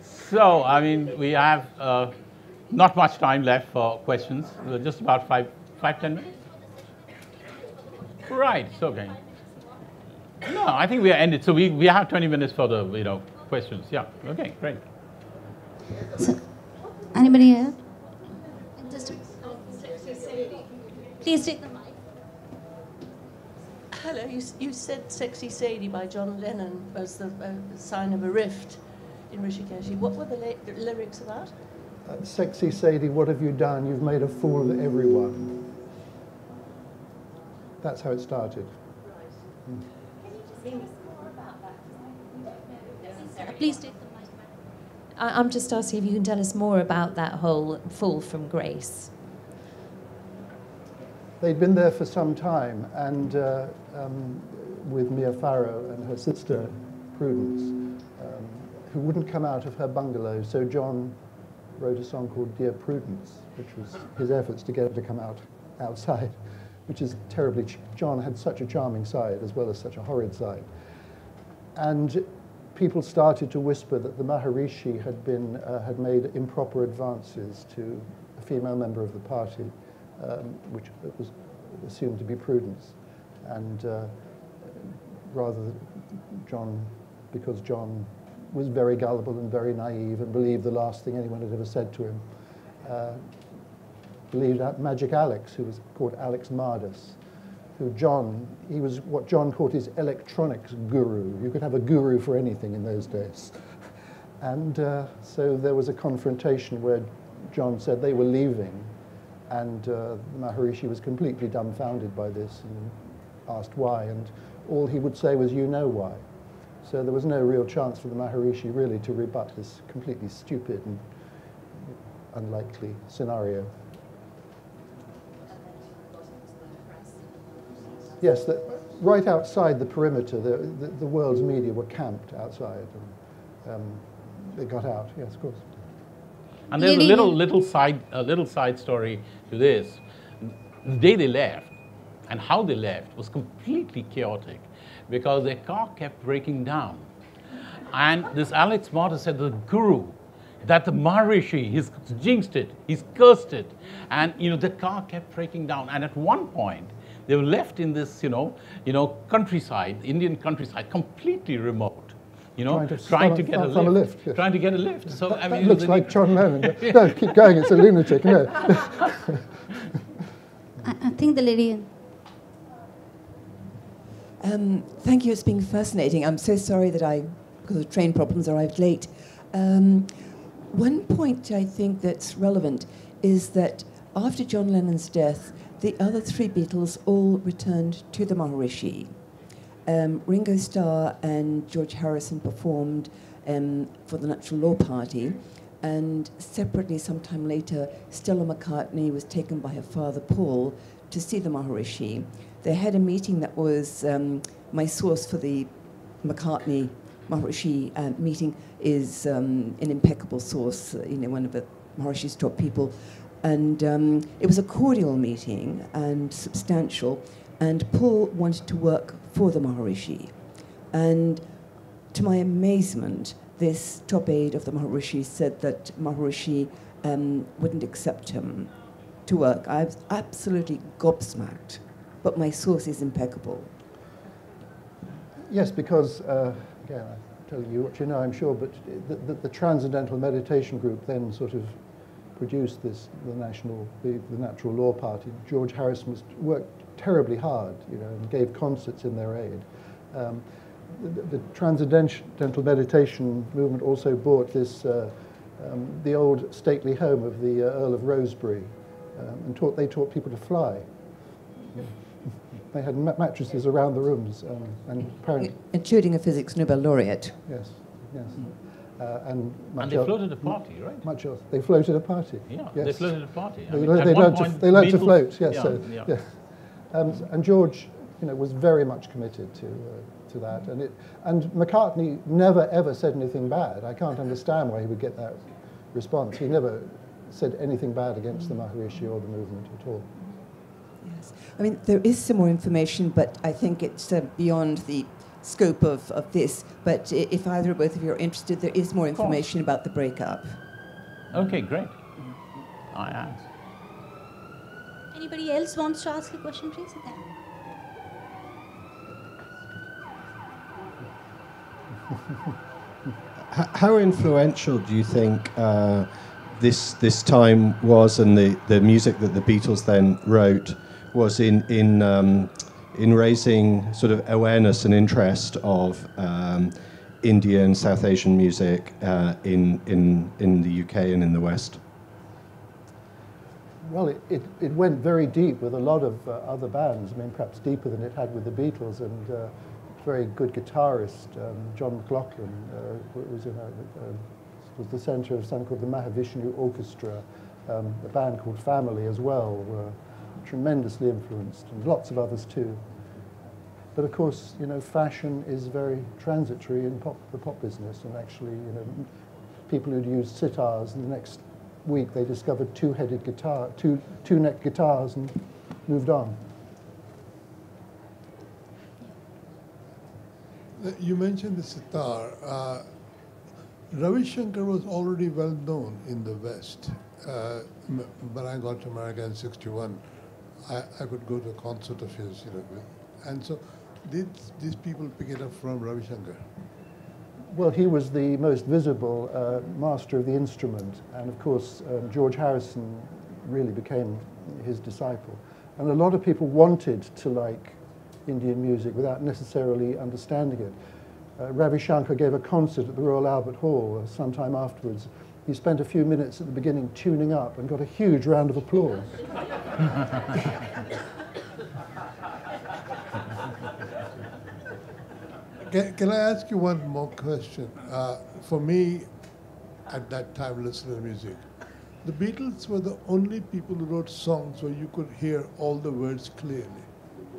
So, I mean, we have not much time left for questions. Just about 5-10 minutes. Right. So, okay. No, I think we are ended. So we have 20 minutes for the questions. Yeah. Okay. Great. So, anybody here? Please take the mic. Hello, you said Sexy Sadie by John Lennon was the sign of a rift in Rishikesh. What were the lyrics about? Sexy Sadie, what have you done? You've made a fool of everyone. That's how it started. Right. Can you just tell us more about that? Please take the mic. I'm just asking if you can tell us more about that whole fall from grace. They'd been there for some time, and with Mia Farrow and her sister Prudence, who wouldn't come out of her bungalow, so John wrote a song called Dear Prudence, which was his efforts to get her to come outside. which is terribly. John had such a charming side as well as such a horrid side, and people started to whisper that the Maharishi had made improper advances to a female member of the party, which was assumed to be Prudence, and rather John, because John was very gullible and very naive and believed the last thing anyone had ever said to him, believed that Magic Alex, who was called Alex Mardus, he was what John called his electronics guru. You could have a guru for anything in those days. And so there was a confrontation where John said they were leaving, and Maharishi was completely dumbfounded by this and asked why, and all he would say was, "You know why." So there was no real chance for the Maharishi really to rebut this completely stupid and unlikely scenario. Yes, right outside the perimeter, the world's media were camped outside, and they got out. Yes, of course. And there's a little side story to this. The day they left, and how they left, was completely chaotic, because their car kept breaking down. And this Alex Mardus said, the guru, that the Marishi, he's jinxed it, he's cursed it. And, the car kept breaking down. And at one point, they were left in this, countryside, Indian countryside, completely remote. Trying to get a lift. Yes. Trying to get a lift. So that looks like John Lennon. No, keep going, it's a lunatic, no. I think the lady... Thank you, it's been fascinating. I'm so sorry that because of train problems, arrived late. One point I think that's relevant is that after John Lennon's death, the other three Beatles all returned to the Maharishi. Ringo Starr and George Harrison performed for the Natural Law Party, and separately, sometime later, Stella McCartney was taken by her father, Paul, to see the Maharishi. They had a meeting that was, my source for the McCartney-Maharishi meeting is an impeccable source, one of the Maharishi's top people. And it was a cordial meeting and substantial, and Paul wanted to work for the Maharishi. And to my amazement, this top aide of the Maharishi said that Maharishi wouldn't accept him to work. I was absolutely gobsmacked, but my source is impeccable. Yes, because, again, I'm telling you what you know, I'm sure, but the Transcendental Meditation Group then sort of produced the Natural Law Party. George Harrison worked terribly hard, and gave concerts in their aid. The Transcendental Meditation movement also bought the old stately home of the Earl of Rosebery, and they taught people to fly. They had mattresses around the rooms, and apparently... Including a physics Nobel laureate. Yes, yes. And they floated a party, right? Much else. They floated a party. Yeah, yes. they floated a party. They learned to float, yes. Yeah, so, yeah. Yes. And George, was very much committed to that. And McCartney never, ever said anything bad. I can't understand why he would get that response. He never said anything bad against the Maharishi or the movement at all. Yes. I mean, there is some more information, but I think it's beyond the scope of this. But if either or both of you are interested, there is more information about the breakup. Okay, great. I asked. Anybody else wants to ask a question, please? Okay. How influential do you think this time was, and the music that the Beatles then wrote was in raising sort of awareness and interest of Indian, South Asian music in the UK and in the West? Well, it went very deep with a lot of other bands. I mean, perhaps deeper than it had with the Beatles, and very good guitarist, John McLaughlin, was the centre of something called the Mahavishnu Orchestra, a band called Family as well, were tremendously influenced, and lots of others too. But of course, fashion is very transitory in the pop business, and actually, people who'd used sitars, and the next week they discovered two-neck guitars and moved on. You mentioned the sitar. Ravi Shankar was already well known in the West. When I got to America in '61, I could go to a concert of his, and so did these people pick it up from Ravi Shankar? Well, he was the most visible master of the instrument, and of course George Harrison really became his disciple. And a lot of people wanted to like Indian music without necessarily understanding it. Ravi Shankar gave a concert at the Royal Albert Hall sometime afterwards. He spent a few minutes at the beginning tuning up and got a huge round of applause. Can I ask you one more question? For me, at that time, listening to music, the Beatles were the only people who wrote songs where you could hear all the words clearly,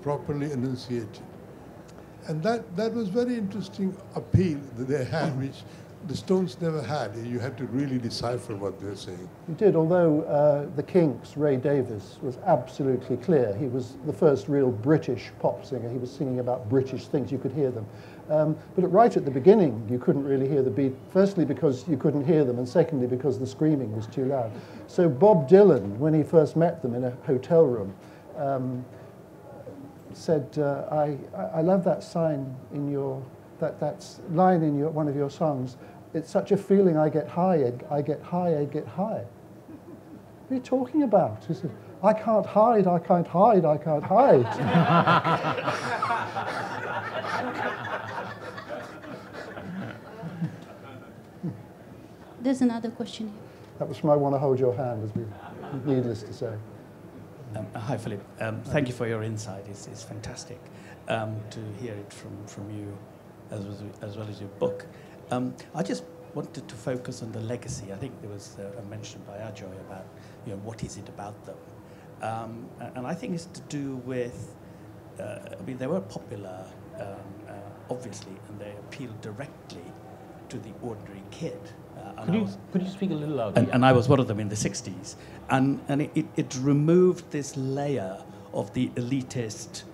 properly enunciated. And that was very interesting appeal that they had, which the Stones never had. You had to really decipher what they were saying. He did, although the Kinks, Ray Davies, was absolutely clear. He was the first real British pop singer. He was singing about British things. You could hear them. But right at the beginning, you couldn't really hear the beat, firstly because you couldn't hear them, and secondly because the screaming was too loud. So Bob Dylan, when he first met them in a hotel room, said, I love that sign in your, that line in one of your songs. It's such a feeling, I get high, I get high, I get high. What are you talking about? He said, I can't hide, I can't hide, I can't hide. There's another question here. That was from I Want to Hold Your Hand, needless to say. Hi, Philip. Thank you for your insight. It's fantastic to hear it from you as well as your book. I just wanted to focus on the legacy. I think there was a mention by Ajoy about what is it about them, and I think it's to do with. I mean, they were popular, obviously, and they appealed directly to the ordinary kid. Could you speak a little louder? And I was one of them in the 60s. And it removed this layer of the elitist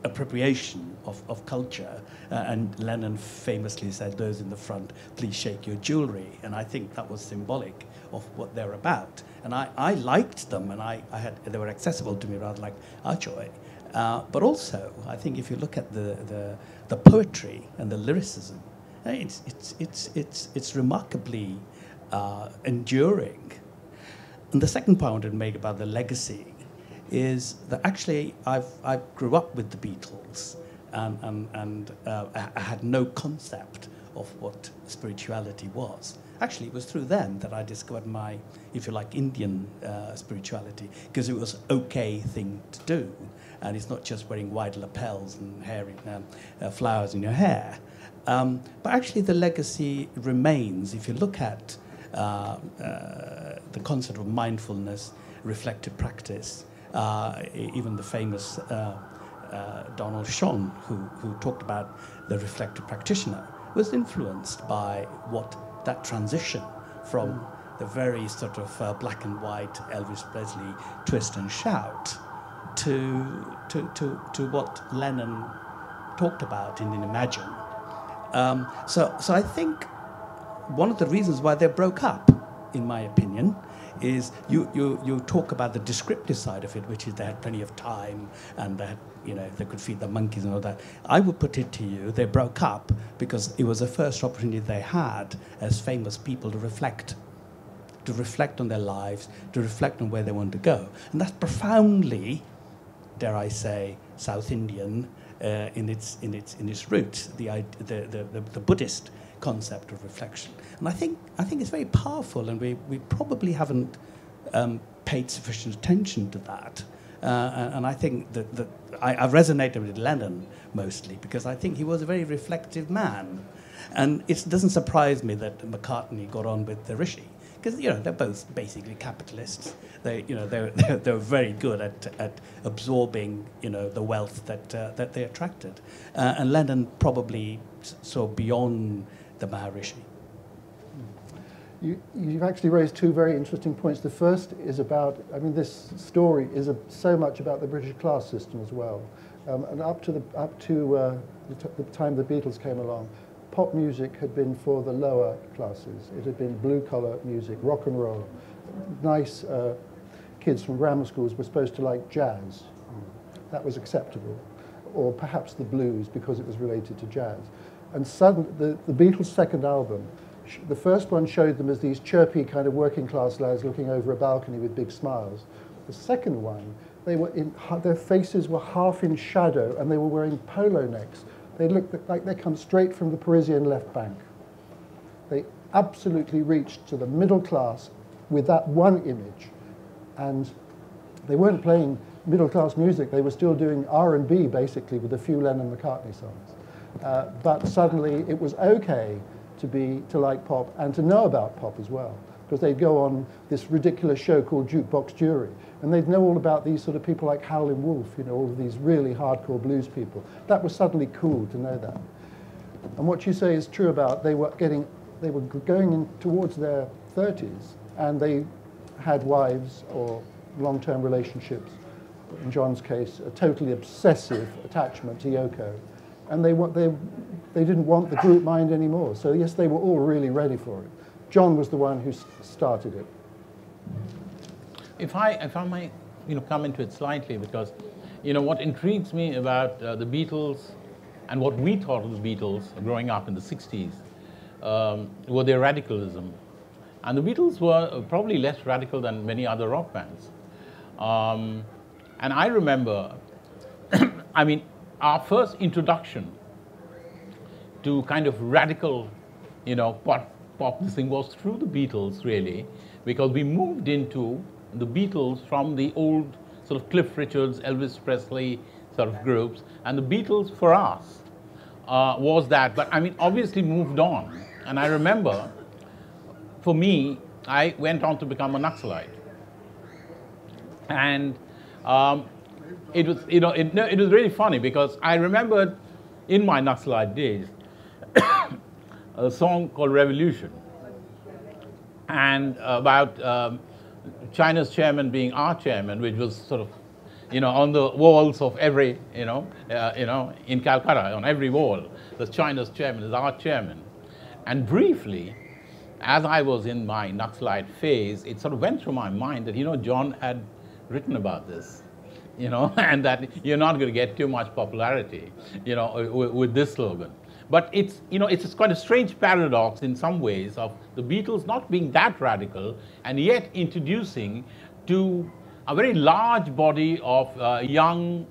appropriation of culture. And Lennon famously said, those in the front, please shake your jewelry. And I think that was symbolic of what they're about. And I liked them, and they were accessible to me, rather like Ajoy. But also, I think if you look at the poetry and the lyricism, it's remarkably enduring. And the second point I wanted to make about the legacy is that actually I grew up with the Beatles, and I had no concept of what spirituality was. Actually, it was through them that I discovered my, if you like, Indian spirituality, because it was an okay thing to do, and it's not just wearing wide lapels and flowers in your hair. But actually the legacy remains. If you look at the concept of mindfulness, reflective practice, even the famous Donald Shon, who talked about the reflective practitioner, was influenced by what that transition from the very sort of black and white Elvis Presley twist and shout to what Lennon talked about in Imagine. So I think one of the reasons why they broke up, in my opinion, is you talk about the descriptive side of it, which is they had plenty of time and that they could feed the monkeys and all that. I would put it to you, they broke up because it was the first opportunity they had as famous people to reflect on their lives, to reflect on where they want to go, and that's profoundly, dare I say, South Indian. In its roots, the Buddhist concept of reflection, and I think it's very powerful, and we probably haven't paid sufficient attention to that. And I think that I've resonated with Lennon mostly because I think he was a very reflective man, and it doesn't surprise me that Mccartney got on with the Rishi. Because they're both basically capitalists. They're very good at absorbing the wealth that they attracted, and Lennon probably saw beyond the Maharishi. You've actually raised two very interesting points. The first is about, this story is so much about the British class system as well. And up to the time the Beatles came along, pop music had been for the lower classes. It had been blue-collar music, rock and roll. Nice kids from grammar schools were supposed to like jazz. That was acceptable. Or perhaps the blues, because it was related to jazz. And suddenly, the Beatles' second album, the first one showed them as these chirpy kind of working-class lads looking over a balcony with big smiles. The second one, their faces were half in shadow, and they were wearing polo necks. They looked like they come straight from the Parisian left bank. They absolutely reached to the middle class with that one image. And they weren't playing middle-class music. They were still doing R&B, basically, with a few Lennon-McCartney songs. But suddenly, it was okay to like pop and to know about pop as well, because they'd go on this ridiculous show called Jukebox Jury, and they'd know all about these sort of people like Howlin' Wolf, you know, all of these really hardcore blues people. That was suddenly cool to know that. And what you say is true about they were going in towards their 30s, and they had wives or long-term relationships. In John's case, a totally obsessive attachment to Yoko. And they didn't want the group mind anymore. So yes, they were all really ready for it. John was the one who started it. If I might, come into it slightly, because, what intrigues me about the Beatles and what we thought of the Beatles growing up in the 60s were their radicalism. And the Beatles were probably less radical than many other rock bands. And I remember, our first introduction to kind of radical, pop this thing was through the Beatles, really, because we moved into the Beatles from the old sort of Cliff Richards, Elvis Presley sort of groups, and the Beatles for us was that, but obviously moved on. And I remember, for me, I went on to become a Naxalite. And it was, it was really funny, because I remembered in my Naxalite days a song called Revolution, and about China's chairman being our chairman, which was sort of, on the walls of every, in Calcutta, on every wall, the China's chairman is our chairman. And briefly, as I was in my Naxalite phase, it sort of went through my mind that, John had written about this, and that you're not going to get too much popularity, with this slogan. But it's, it's quite a strange paradox in some ways of the Beatles not being that radical and yet introducing to a very large body of young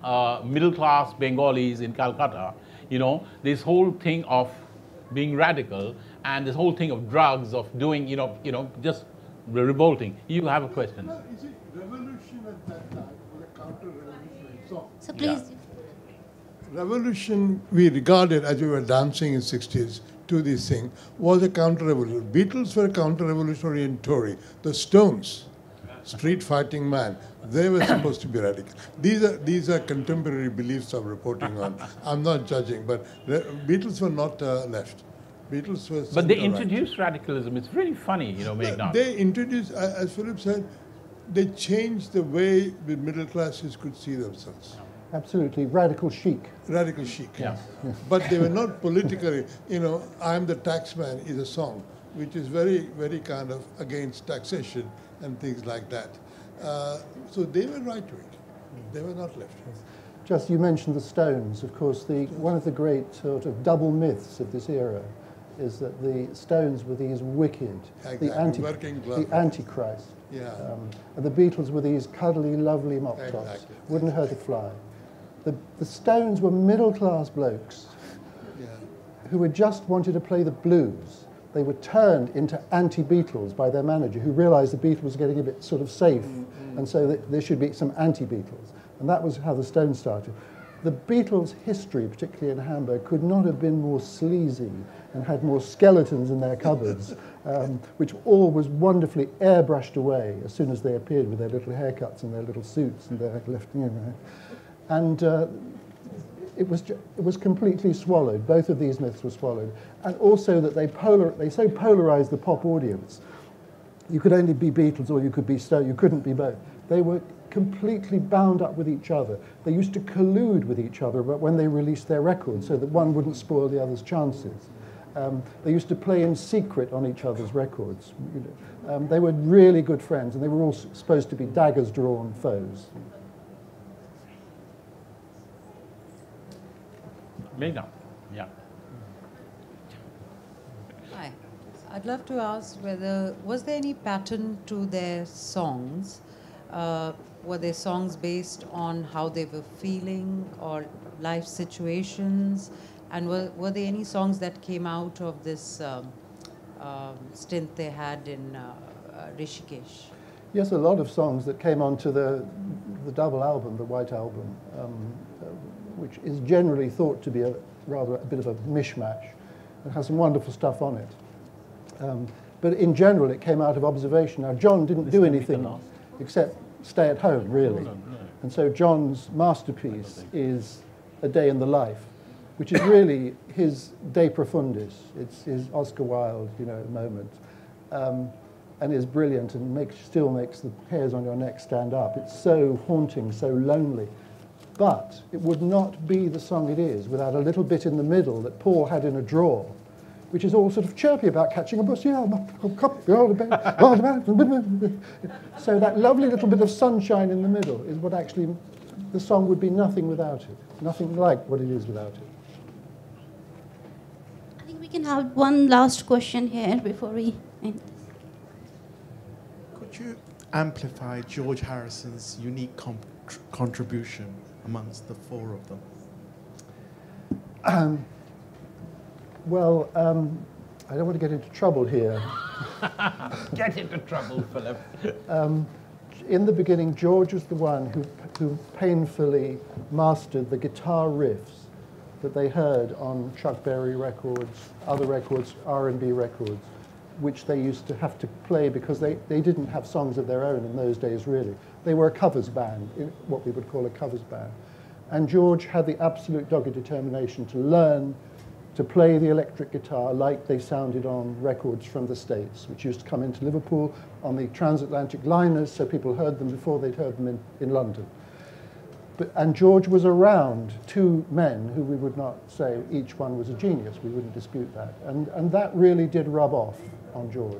middle-class Bengalis in Calcutta, this whole thing of being radical and this whole thing of drugs, of doing, just revolting. You have a question? No, you see, Revolution at that time was a counter-revolutionary song. So please. Yeah. Revolution, we regarded as we were dancing in 60s to this thing, was a counter-revolution. Beatles were counter-revolutionary in Tory. The Stones, street fighting man, they were supposed to be radical. These are contemporary beliefs I'm reporting on. I'm not judging, but Beatles were not left. Beatles were. But they introduced radicalism. It's really funny, Meghnad. They introduced, as Philip said, they changed the way the middle classes could see themselves. Absolutely, radical chic. Radical chic. Yeah. But they were not politically, I'm the Taxman is a song, which is very, very kind of against taxation and things like that. So they were right-wing. They were not left-wing. Just, you mentioned the Stones. Of course, one of the great sort of double myths of this era is that the Stones were these wicked, the Antichrist. Yeah. And the Beatles were these cuddly, lovely mop tops. Exactly. Wouldn't hurt a fly. The Stones were middle-class blokes who had just wanted to play the blues. They were turned into anti-Beatles by their manager, who realized the Beatles was getting a bit sort of safe, and so that there should be some anti-Beatles. And that was how the Stones started. The Beatles' history, particularly in Hamburg, could not have been more sleazy and had more skeletons in their cupboards, which all was wonderfully airbrushed away as soon as they appeared with their little haircuts and their little suits and their left, And it was completely swallowed. Both of these myths were swallowed. And also that they so polarized the pop audience. You could only be Beatles or you could be Stone. You couldn't be both. They were completely bound up with each other. They used to collude with each other about when they released their records so that one wouldn't spoil the other's chances. They used to play in secret on each other's records. They were really good friends, and they were all supposed to be daggers drawn foes. Lena, yeah. Hi. I'd love to ask whether, was there any pattern to their songs? Were their songs based on how they were feeling or life situations? And were there any songs that came out of this stint they had in Rishikesh? Yes, a lot of songs that came onto the double album, the White Album, which is generally thought to be a bit of a mishmash. It has some wonderful stuff on it. But in general, it came out of observation. Now, John didn't do anything except stay at home, really. And so John's masterpiece is A Day in the Life, which is really his de profundis. It's his Oscar Wilde, moment. And is brilliant and still makes the hairs on your neck stand up. It's so haunting, so lonely. But it would not be the song it is without a little bit in the middle that Paul had in a drawer, which is all sort of chirpy about catching a bus. So that lovely little bit of sunshine in the middle is what actually, the song would be nothing without it. Nothing like what it is without it. I think we can have one last question here before we end. Could you amplify George Harrison's unique contribution amongst the four of them? I don't want to get into trouble here. Get into trouble, Philip. In the beginning, George was the one who painfully mastered the guitar riffs that they heard on Chuck Berry records, other records, R&B records, which they used to have to play because they didn't have songs of their own in those days, really. They were a covers band, what we would call a covers band. And George had the absolute dogged determination to learn to play the electric guitar like they sounded on records from the States, which used to come into Liverpool on the transatlantic liners, so people heard them before they'd heard them in London. And George was around two men who we would not say each one was a genius, we wouldn't dispute that. And that really did rub off on George.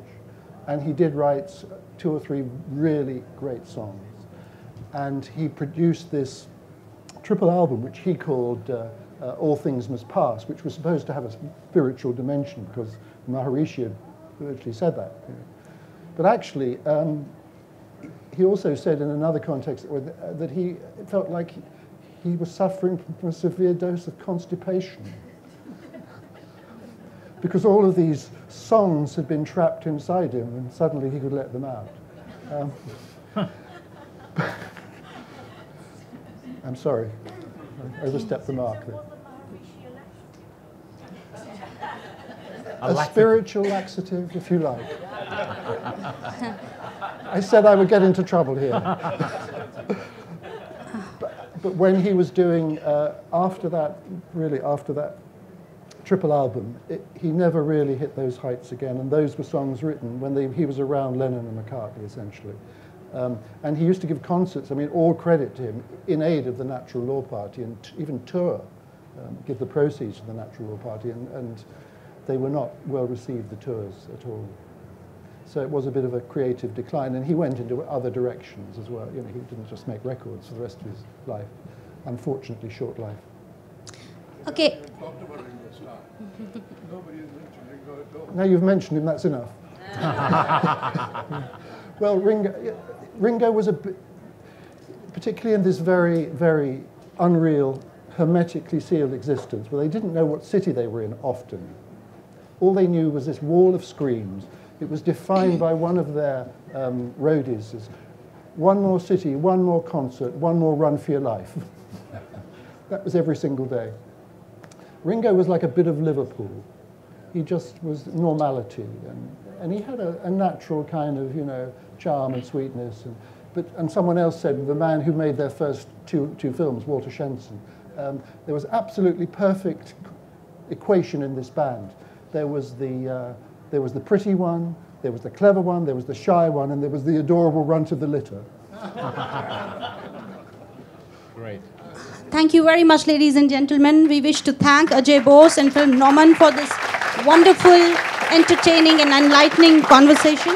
And he did write 2 or 3 really great songs. And he produced this triple album, which he called All Things Must Pass, which was supposed to have a spiritual dimension, because Maharishi had virtually said that. But actually, he also said in another context that he felt like he was suffering from a severe dose of constipation. Because all of these songs had been trapped inside him, and suddenly he could let them out. I'm sorry, I overstepped the mark there. A spiritual laxative, if you like. I said I would get into trouble here. But when he was doing, after that triple album, he never really hit those heights again, and those were songs written when he was around Lennon and McCartney, essentially. And he used to give concerts, all credit to him, in aid of the Natural Law Party, and even tour, give the proceeds to the Natural Law Party, and they were not well received, the tours, at all. So it was a bit of a creative decline, and he went into other directions as well. He didn't just make records for the rest of his life. Unfortunately, short life. Okay. Now you've mentioned him, that's enough. Well, Ringo was particularly in this very, very unreal, hermetically sealed existence, where they didn't know what city they were in often. All they knew was this wall of screams. It was defined by one of their roadies as one more city, one more concert, one more run for your life. That was every single day. Ringo was like a bit of Liverpool. He just was normality, and he had a natural kind of, charm and sweetness. And someone else said, the man who made their first two films, Walter Shenson, there was absolutely perfect equation in this band. There was the pretty one, there was the clever one, there was the shy one, and there was the adorable runt of the litter. Great. Thank you very much, ladies and gentlemen. We wish to thank Ajoy Bose and Film Norman for this wonderful, entertaining and enlightening conversation.